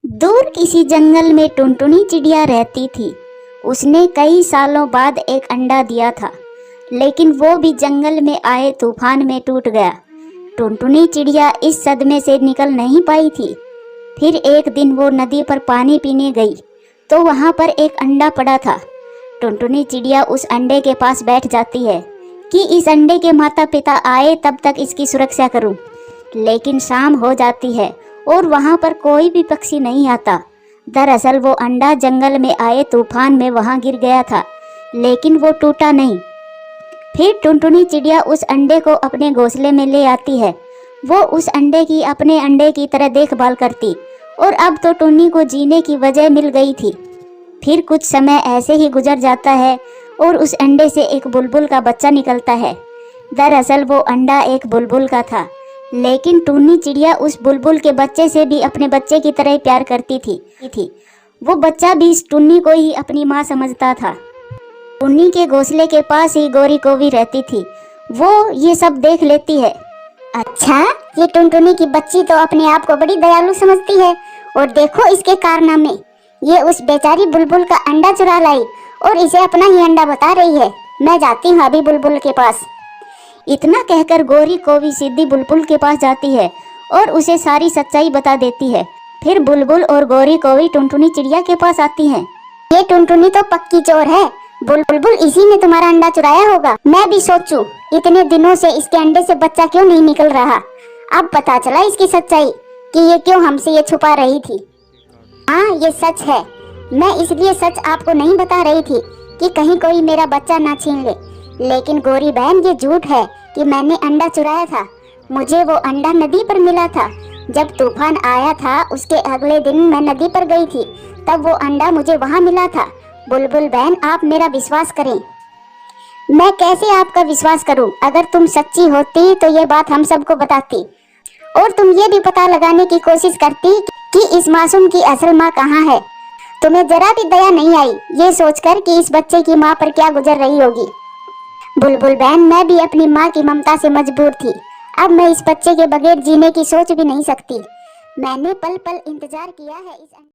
दूर किसी जंगल में टुनटुनी चिड़िया रहती थी। उसने कई सालों बाद एक अंडा दिया था, लेकिन वो भी जंगल में आए तूफान में टूट गया। टुनटुनी चिड़िया इस सदमे से निकल नहीं पाई थी। फिर एक दिन वो नदी पर पानी पीने गई तो वहाँ पर एक अंडा पड़ा था। टुनटुनी चिड़िया उस अंडे के पास बैठ जाती है कि इस अंडे के माता पिता आए तब तक इसकी सुरक्षा करूं। लेकिन शाम हो जाती है और वहाँ पर कोई भी पक्षी नहीं आता। दरअसल वो अंडा जंगल में आए तूफान में वहाँ गिर गया था, लेकिन वो टूटा नहीं। फिर टुनटुनी चिड़िया उस अंडे को अपने घोंसले में ले आती है। वो उस अंडे की अपने अंडे की तरह देखभाल करती और अब तो टुन्नी को जीने की वजह मिल गई थी। फिर कुछ समय ऐसे ही गुजर जाता है और उस अंडे से एक बुलबुल का बच्चा निकलता है। दरअसल वो अंडा एक बुलबुल का था, लेकिन टुन्नी चिड़िया उस बुलबुल के बच्चे से भी अपने बच्चे की तरह प्यार करती थी। वो बच्चा भी इस टुन्नी को ही अपनी माँ समझता था। टुन्नी के घोंसले के पास ही गोरी कोवी रहती थी। वो ये सब देख लेती है। अच्छा, ये टुनटुनी की बच्ची तो अपने आप को बड़ी दयालु समझती है, और देखो इसके कारनामे। ये उस बेचारी बुलबुल का अंडा चुरा लाई और इसे अपना ही अंडा बता रही है। मैं जाती हूँ अभी बुलबुल के पास। इतना कहकर गोरी कोवी सीधी बुलबुल के पास जाती है और उसे सारी सच्चाई बता देती है। फिर बुलबुल और गोरी कोवी टुनटुनी चिड़िया के पास आती हैं। ये टुनटुनी तो पक्की चोर है। बुलबुल इसी ने तुम्हारा अंडा चुराया होगा। मैं भी सोचूं इतने दिनों से इसके अंडे से बच्चा क्यों नहीं निकल रहा। अब पता चला इसकी सच्चाई कि ये क्यों हमसे ये छुपा रही थी। हाँ, ये सच है। मैं इसलिए सच आपको नहीं बता रही थी कि कहीं कोई मेरा बच्चा ना छीन ले। लेकिन गोरी बहन, ये झूठ है कि मैंने अंडा चुराया था। मुझे वो अंडा नदी पर मिला था। जब तूफान आया था उसके अगले दिन मैं नदी पर गई थी, तब वो अंडा मुझे वहाँ मिला था। बुलबुल बहन, आप मेरा विश्वास करें। मैं कैसे आपका विश्वास करूं? अगर तुम सच्ची होती तो ये बात हम सबको बताती, और तुम ये भी पता लगाने की कोशिश करती कि इस मासूम की असल माँ कहाँ है। तुम्हें जरा भी दया नहीं आई ये सोचकर कि इस बच्चे की माँ पर क्या गुजर रही होगी। बुलबुल बहन, मैं भी अपनी माँ की ममता से मजबूर थी। अब मैं इस बच्चे के बगैर जीने की सोच भी नहीं सकती। मैंने पल पल इंतजार किया है इस